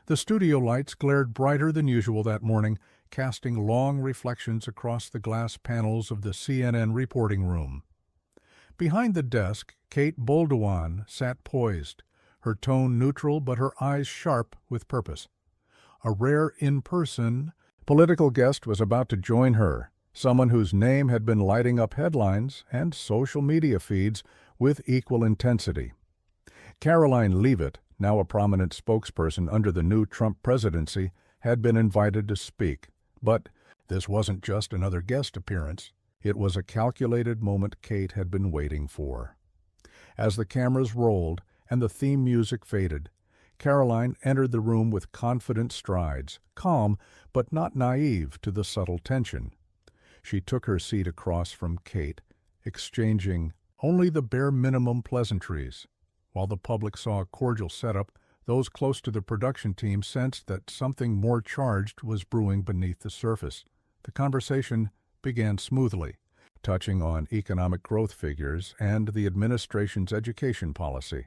The studio lights glared brighter than usual that morning, casting long reflections across the glass panels of the CNN reporting room. Behind the desk, Kate Bolduan sat poised, her tone neutral but her eyes sharp with purpose. A rare in-person political guest was about to join her, someone whose name had been lighting up headlines and social media feeds with equal intensity. Karoline Leavitt, now a prominent spokesperson under the new Trump presidency, had been invited to speak. But this wasn't just another guest appearance. It was a calculated moment Kate had been waiting for. As the cameras rolled and the theme music faded, Karoline entered the room with confident strides, calm but not naive to the subtle tension. She took her seat across from Kate, exchanging only the bare minimum pleasantries. While the public saw a cordial setup, those close to the production team sensed that something more charged was brewing beneath the surface. The conversation began smoothly, touching on economic growth figures and the administration's education policy.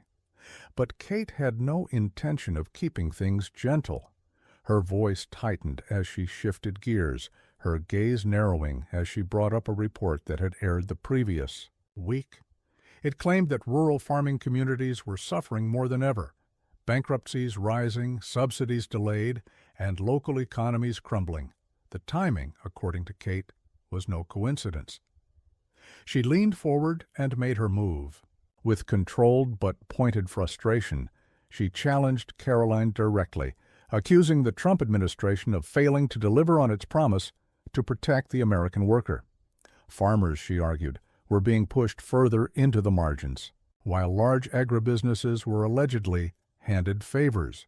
But Kate had no intention of keeping things gentle. Her voice tightened as she shifted gears, her gaze narrowing as she brought up a report that had aired the previous week. It claimed that rural farming communities were suffering more than ever, bankruptcies rising, subsidies delayed, and local economies crumbling. The timing, according to Kate, was no coincidence. She leaned forward and made her move. With controlled but pointed frustration, she challenged Karoline directly, accusing the Trump administration of failing to deliver on its promise to protect the American worker. Farmers, she argued, were being pushed further into the margins, while large agribusinesses were allegedly handed favors.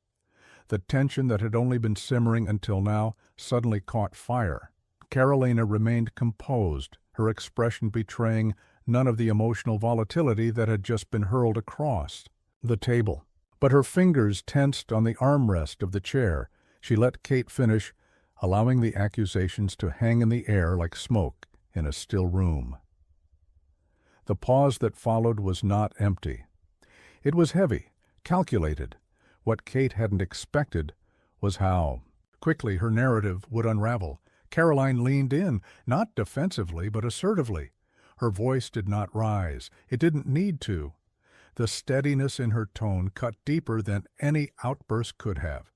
The tension that had only been simmering until now suddenly caught fire. Karolina remained composed, her expression betraying none of the emotional volatility that had just been hurled across the table. But her fingers tensed on the armrest of the chair. She let Kate finish, allowing the accusations to hang in the air like smoke in a still room. The pause that followed was not empty. It was heavy, calculated. What Kate hadn't expected was how quickly her narrative would unravel. Karoline leaned in, not defensively but assertively. Her voice did not rise. It didn't need to. The steadiness in her tone cut deeper than any outburst could have.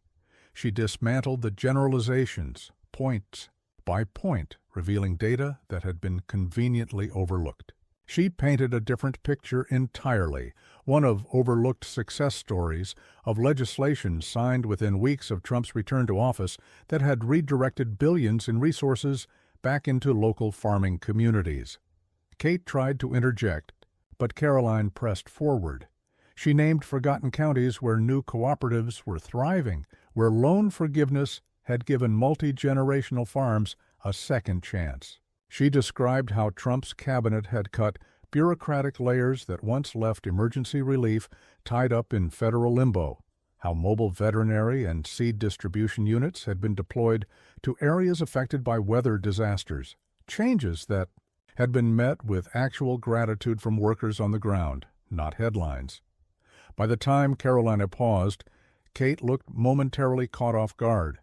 She dismantled the generalizations, point by point, revealing data that had been conveniently overlooked. She painted a different picture entirely, one of overlooked success stories, of legislation signed within weeks of Trump's return to office that had redirected billions in resources back into local farming communities. Kate tried to interject, but Karoline pressed forward. She named forgotten counties where new cooperatives were thriving, where loan forgiveness had given multi-generational farms a second chance. She described how Trump's cabinet had cut bureaucratic layers that once left emergency relief tied up in federal limbo, how mobile veterinary and seed distribution units had been deployed to areas affected by weather disasters, changes that had been met with actual gratitude from workers on the ground, not headlines. By the time Karolina paused, Kate looked momentarily caught off guard.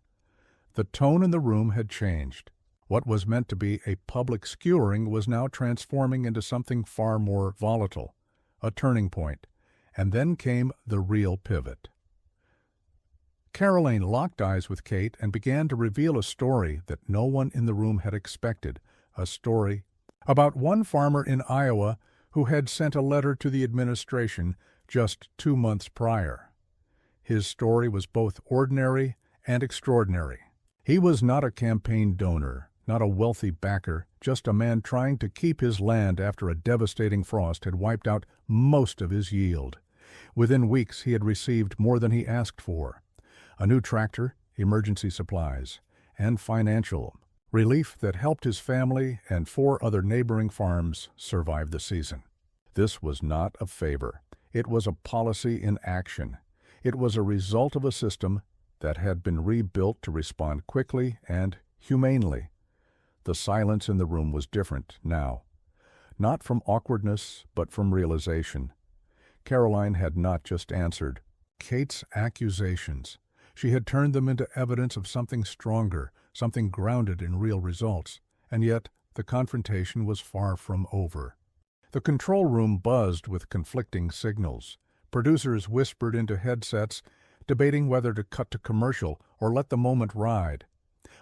The tone in the room had changed. What was meant to be a public skewering was now transforming into something far more volatile, a turning point. And then came the real pivot. Karoline locked eyes with Kate and began to reveal a story that no one in the room had expected, a story about one farmer in Iowa who had sent a letter to the administration just 2 months prior. His story was both ordinary and extraordinary. He was not a campaign donor, not a wealthy backer, just a man trying to keep his land after a devastating frost had wiped out most of his yield. Within weeks he had received more than he asked for: a new tractor, emergency supplies, and financial relief that helped his family and 4 other neighboring farms survive the season. This was not a favor. It was a policy in action. It was a result of a system that had been rebuilt to respond quickly and humanely. The silence in the room was different now, not from awkwardness, but from realization. Karoline had not just answered Kate's accusations. She had turned them into evidence of something stronger, something grounded in real results, and yet the confrontation was far from over. The control room buzzed with conflicting signals. Producers whispered into headsets, debating whether to cut to commercial or let the moment ride.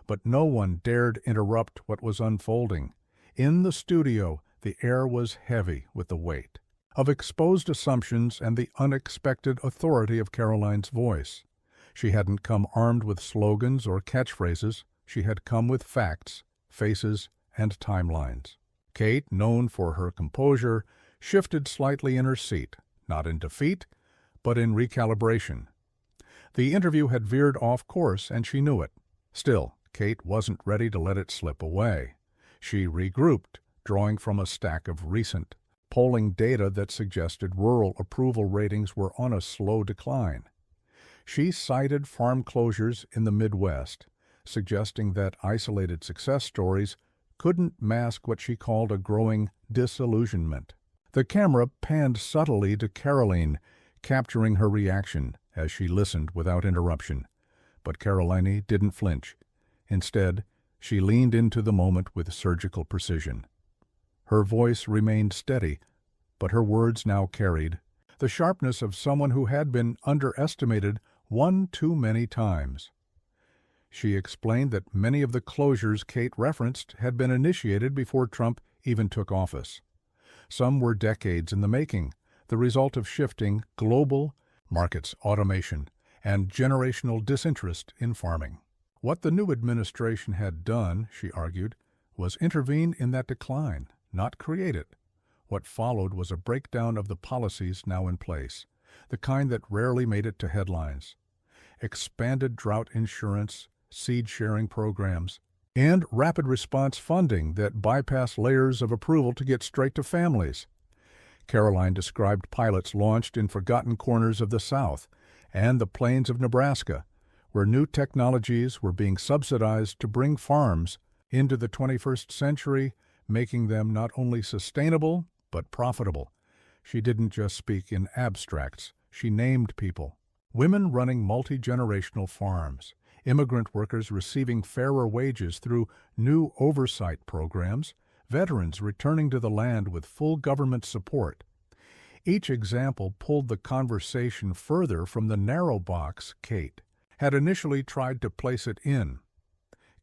But no one dared interrupt what was unfolding. In the studio, the air was heavy with the weight of exposed assumptions and the unexpected authority of Karoline's voice. She hadn't come armed with slogans or catchphrases. She had come with facts, faces, and timelines. Kate, known for her composure, shifted slightly in her seat, not in defeat, but in recalibration. The interview had veered off course, and she knew it. Still, Kate wasn't ready to let it slip away. She regrouped, drawing from a stack of recent polling data that suggested rural approval ratings were on a slow decline. She cited farm closures in the Midwest, suggesting that isolated success stories couldn't mask what she called a growing disillusionment. The camera panned subtly to Karoline, capturing her reaction as she listened without interruption. But Karoline didn't flinch. Instead, she leaned into the moment with surgical precision. Her voice remained steady, but her words now carried the sharpness of someone who had been underestimated one too many times. She explained that many of the closures Kate referenced had been initiated before Trump even took office. Some were decades in the making, the result of shifting global markets, automation, and generational disinterest in farming. What the new administration had done, she argued, was intervene in that decline, not create it. What followed was a breakdown of the policies now in place, the kind that rarely made it to headlines. Expanded drought insurance, seed-sharing programs, and rapid response funding that bypass layers of approval to get straight to families. Karoline described pilots launched in forgotten corners of the South and the plains of Nebraska, where new technologies were being subsidized to bring farms into the 21st century, making them not only sustainable, but profitable. She didn't just speak in abstracts. She named people. Women running multi-generational farms, immigrant workers receiving fairer wages through new oversight programs, veterans returning to the land with full government support. Each example pulled the conversation further from the narrow box Kate had initially tried to place it in.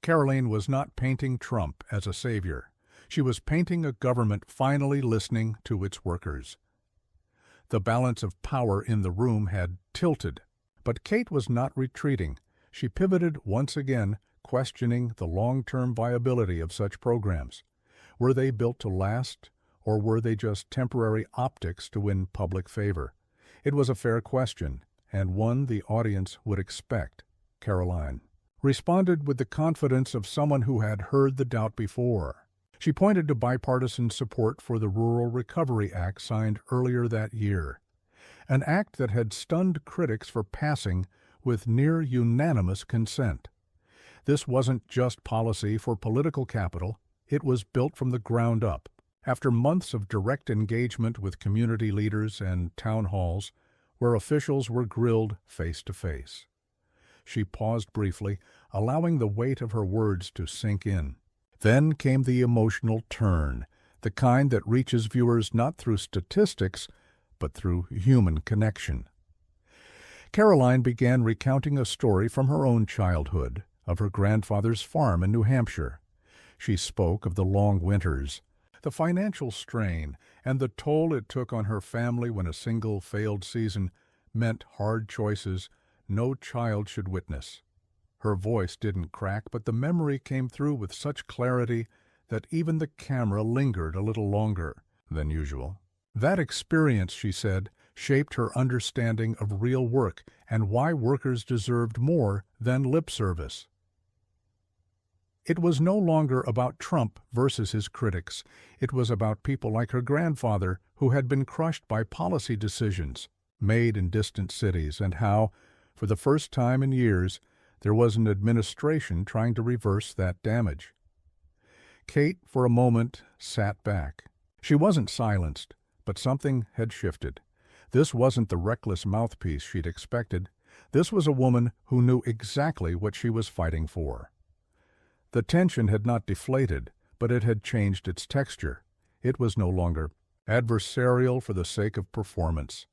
Karoline was not painting Trump as a savior. She was painting a government finally listening to its workers. The balance of power in the room had tilted, but Kate was not retreating. She pivoted once again, questioning the long-term viability of such programs. Were they built to last, or were they just temporary optics to win public favor? It was a fair question, and one the audience would expect. Karoline responded with the confidence of someone who had heard the doubt before. She pointed to bipartisan support for the Rural Recovery Act signed earlier that year, an act that had stunned critics for passing with near unanimous consent. This wasn't just policy for political capital, it was built from the ground up. After months of direct engagement with community leaders and town halls, where officials were grilled face to face. She paused briefly, allowing the weight of her words to sink in. Then came the emotional turn, the kind that reaches viewers not through statistics, but through human connection. Karoline began recounting a story from her own childhood, of her grandfather's farm in New Hampshire. She spoke of the long winters, the financial strain, and the toll it took on her family when a single failed season meant hard choices no child should witness. Her voice didn't crack, but the memory came through with such clarity that even the camera lingered a little longer than usual. That experience, she said, shaped her understanding of real work and why workers deserved more than lip service. It was no longer about Trump versus his critics. It was about people like her grandfather who had been crushed by policy decisions made in distant cities, and how, for the first time in years, there was an administration trying to reverse that damage. Kate, for a moment, sat back. She wasn't silenced, but something had shifted. This wasn't the reckless mouthpiece she'd expected. This was a woman who knew exactly what she was fighting for. The tension had not deflated, but it had changed its texture. It was no longer adversarial for the sake of performance.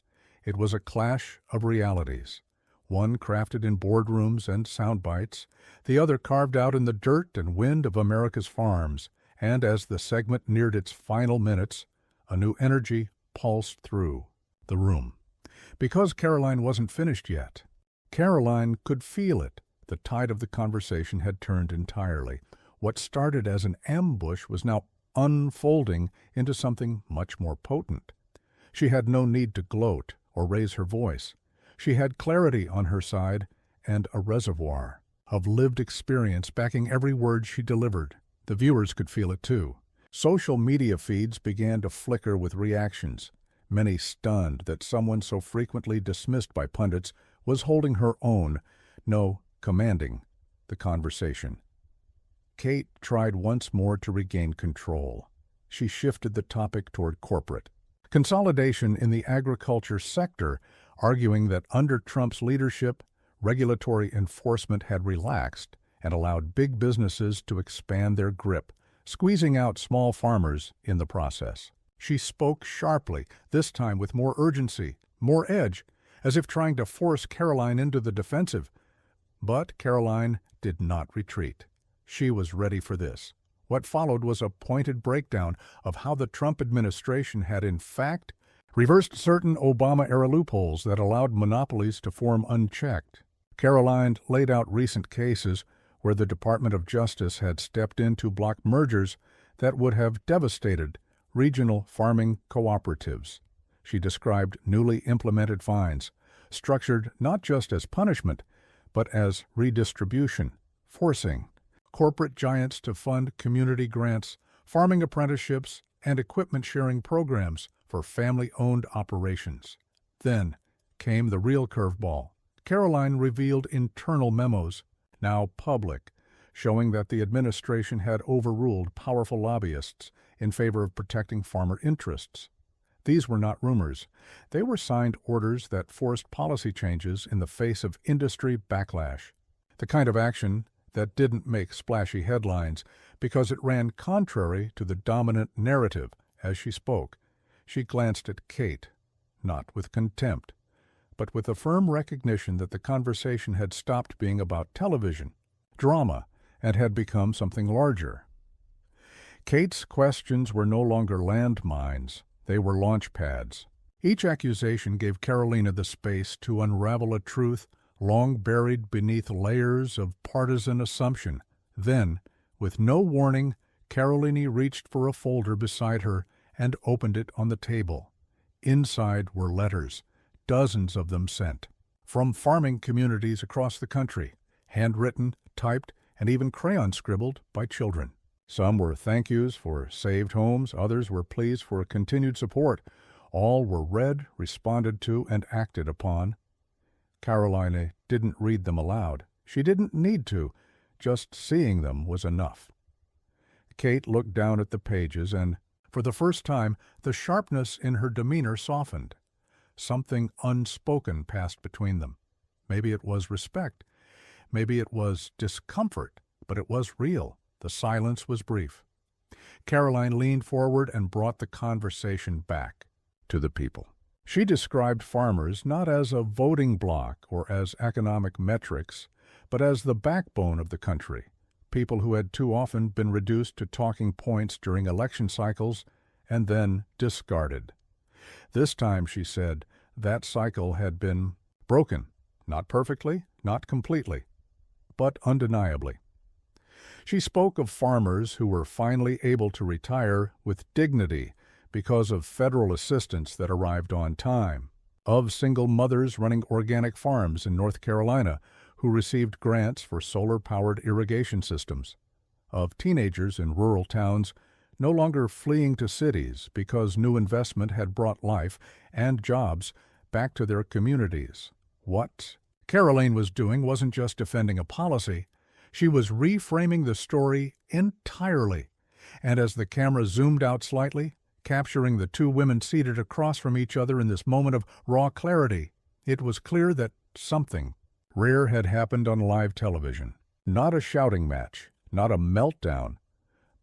It was a clash of realities, one crafted in boardrooms and sound bites, the other carved out in the dirt and wind of America's farms, and as the segment neared its final minutes, a new energy pulsed through the room. Because Karoline wasn't finished yet. Karoline could feel it. The tide of the conversation had turned entirely. What started as an ambush was now unfolding into something much more potent. She had no need to gloat or raise her voice. She had clarity on her side and a reservoir of lived experience backing every word she delivered. The viewers could feel it too. Social media feeds began to flicker with reactions, many stunned that someone so frequently dismissed by pundits was holding her own, no, commanding, the conversation. Kate tried once more to regain control. She shifted the topic toward corporate consolidation in the agriculture sector, arguing that under Trump's leadership, regulatory enforcement had relaxed and allowed big businesses to expand their grip, squeezing out small farmers in the process. She spoke sharply, this time with more urgency, more edge, as if trying to force Karoline into the defensive. But Karoline did not retreat. She was ready for this. What followed was a pointed breakdown of how the Trump administration had, in fact, reversed certain Obama-era loopholes that allowed monopolies to form unchecked. Karoline laid out recent cases where the Department of Justice had stepped in to block mergers that would have devastated regional farming cooperatives. She described newly implemented fines, structured not just as punishment, but as redistribution, forcing corporate giants to fund community grants, farming apprenticeships, and equipment-sharing programs for family-owned operations. Then came the real curveball. Karoline revealed internal memos, now public, showing that the administration had overruled powerful lobbyists in favor of protecting farmer interests. These were not rumors. They were signed orders that forced policy changes in the face of industry backlash, the kind of action that didn't make splashy headlines because it ran contrary to the dominant narrative. As she spoke, she glanced at Kate, not with contempt, but with a firm recognition that the conversation had stopped being about television, drama, and had become something larger. Kate's questions were no longer landmines. They were launch pads. Each accusation gave Karoline the space to unravel a truth long buried beneath layers of partisan assumption. Then, with no warning, Karoline reached for a folder beside her and opened it on the table. Inside were letters, dozens of them sent, from farming communities across the country, handwritten, typed, and even crayon-scribbled by children. Some were thank yous for saved homes, others were pleas for continued support. All were read, responded to, and acted upon. Karoline didn't read them aloud. She didn't need to. Just seeing them was enough. Kate looked down at the pages, and, for the first time, the sharpness in her demeanor softened. Something unspoken passed between them. Maybe it was respect. Maybe it was discomfort, but it was real. The silence was brief. Karoline leaned forward and brought the conversation back to the people. She described farmers not as a voting bloc or as economic metrics, but as the backbone of the country, people who had too often been reduced to talking points during election cycles and then discarded. This time, she said, that cycle had been broken, not perfectly, not completely, but undeniably. She spoke of farmers who were finally able to retire with dignity because of federal assistance that arrived on time, of single mothers running organic farms in North Carolina who received grants for solar-powered irrigation systems, of teenagers in rural towns no longer fleeing to cities because new investment had brought life and jobs back to their communities. What Karoline was doing wasn't just defending a policy, she was reframing the story entirely. And as the camera zoomed out slightly, capturing the two women seated across from each other in this moment of raw clarity, it was clear that something Rare had happened on live television. Not a shouting match, not a meltdown,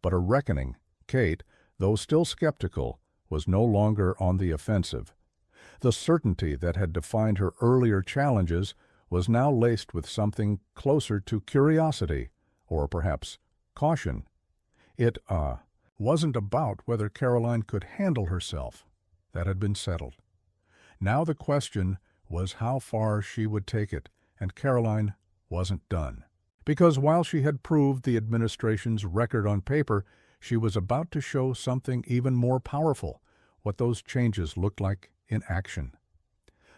but a reckoning. Kate, though still skeptical, was no longer on the offensive. The certainty that had defined her earlier challenges was now laced with something closer to curiosity, or perhaps caution. It wasn't about whether Karoline could handle herself. That had been settled. Now the question was how far she would take it, and Karoline wasn't done. Because while she had proved the administration's record on paper, she was about to show something even more powerful, what those changes looked like in action.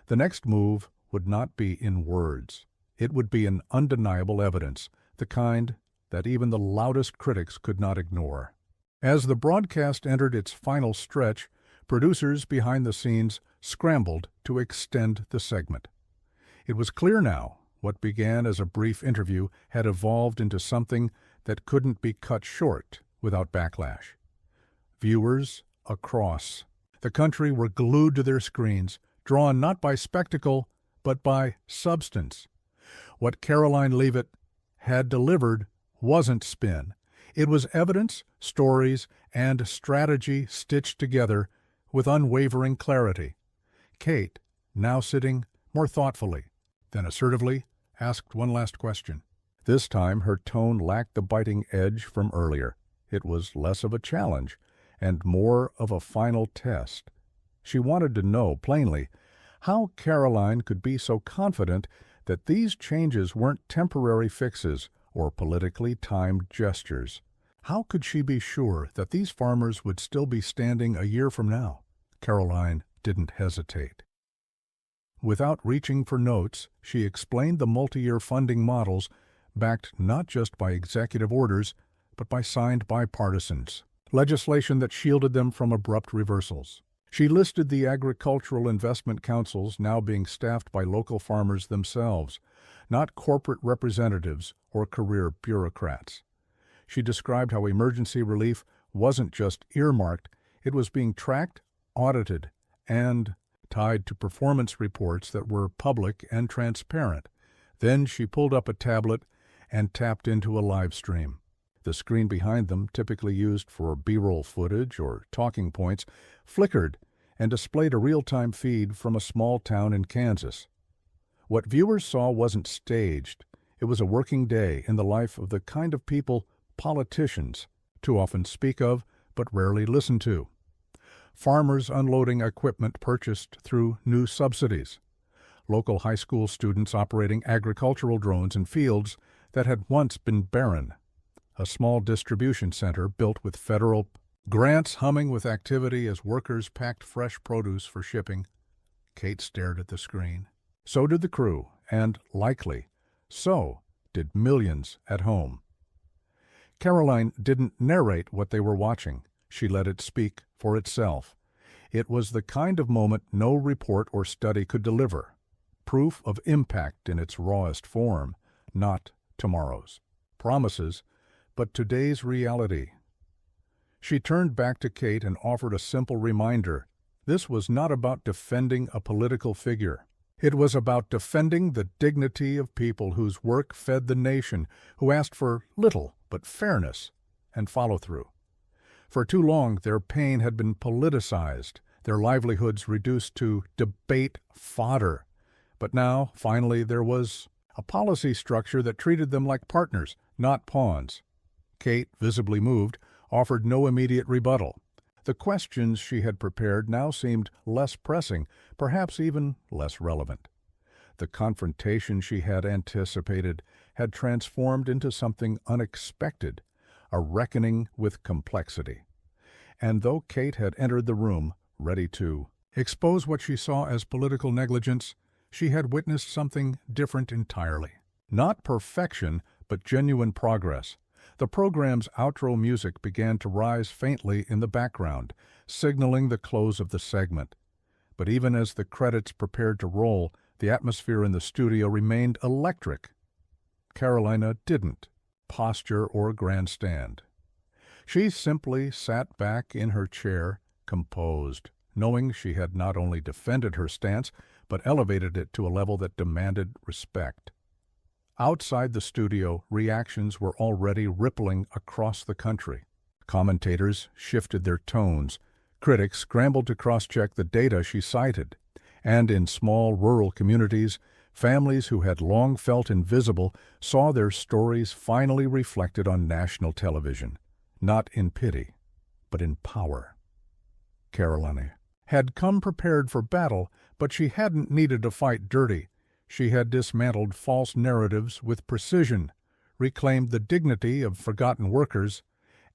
The next move would not be in words. It would be in undeniable evidence, the kind that even the loudest critics could not ignore. As the broadcast entered its final stretch, producers behind the scenes scrambled to extend the segment. It was clear now what began as a brief interview had evolved into something that couldn't be cut short without backlash. Viewers across the country were glued to their screens, drawn not by spectacle, but by substance. What Karoline Leavitt had delivered wasn't spin. It was evidence, stories, and strategy stitched together with unwavering clarity. Kate, now sitting more thoughtfully, then assertively, asked one last question. This time her tone lacked the biting edge from earlier. It was less of a challenge and more of a final test. She wanted to know, plainly, how Karoline could be so confident that these changes weren't temporary fixes or politically timed gestures. How could she be sure that these farmers would still be standing a year from now? Karoline didn't hesitate. Without reaching for notes, she explained the multi-year funding models backed not just by executive orders, but by signed bipartisans, legislation that shielded them from abrupt reversals. She listed the agricultural investment councils now being staffed by local farmers themselves, not corporate representatives or career bureaucrats. She described how emergency relief wasn't just earmarked, it was being tracked, audited, and tied to performance reports that were public and transparent. Then she pulled up a tablet and tapped into a live stream. The screen behind them, typically used for B-roll footage or talking points, flickered and displayed a real-time feed from a small town in Kansas. What viewers saw wasn't staged. It was a working day in the life of the kind of people politicians too often speak of but rarely listen to. Farmers unloading equipment purchased through new subsidies. Local high school students operating agricultural drones in fields that had once been barren. A small distribution center built with federal grants humming with activity as workers packed fresh produce for shipping. Kate stared at the screen. So did the crew, and, likely, so did millions at home. Karoline didn't narrate what they were watching. She let it speak for itself. It was the kind of moment no report or study could deliver. Proof of impact in its rawest form, not tomorrow's promises, but today's reality. She turned back to Kate and offered a simple reminder. This was not about defending a political figure. It was about defending the dignity of people whose work fed the nation, who asked for little but fairness and follow-through. For too long, their pain had been politicized, their livelihoods reduced to debate fodder. But now, finally, there was a policy structure that treated them like partners, not pawns. Kate, visibly moved, offered no immediate rebuttal. The questions she had prepared now seemed less pressing, perhaps even less relevant. The confrontation she had anticipated had transformed into something unexpected, a reckoning with complexity. And though Kate had entered the room, ready to expose what she saw as political negligence, she had witnessed something different entirely. Not perfection, but genuine progress. The program's outro music began to rise faintly in the background, signaling the close of the segment. But even as the credits prepared to roll, the atmosphere in the studio remained electric. Karoline didn't posture or grandstand. She simply sat back in her chair, composed, knowing she had not only defended her stance, but elevated it to a level that demanded respect. Outside the studio, reactions were already rippling across the country. Commentators shifted their tones. Critics scrambled to cross-check the data she cited. And in small rural communities, families who had long felt invisible saw their stories finally reflected on national television, not in pity, but in power. Karoline had come prepared for battle, but she hadn't needed to fight dirty. She had dismantled false narratives with precision, reclaimed the dignity of forgotten workers,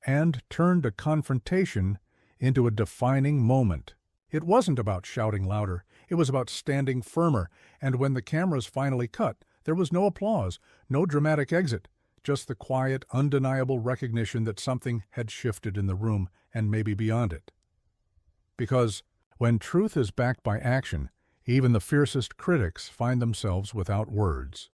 and turned a confrontation into a defining moment. It wasn't about shouting louder. It was about standing firmer, and when the cameras finally cut, there was no applause, no dramatic exit, just the quiet, undeniable recognition that something had shifted in the room and maybe beyond it. Because when truth is backed by action, even the fiercest critics find themselves without words.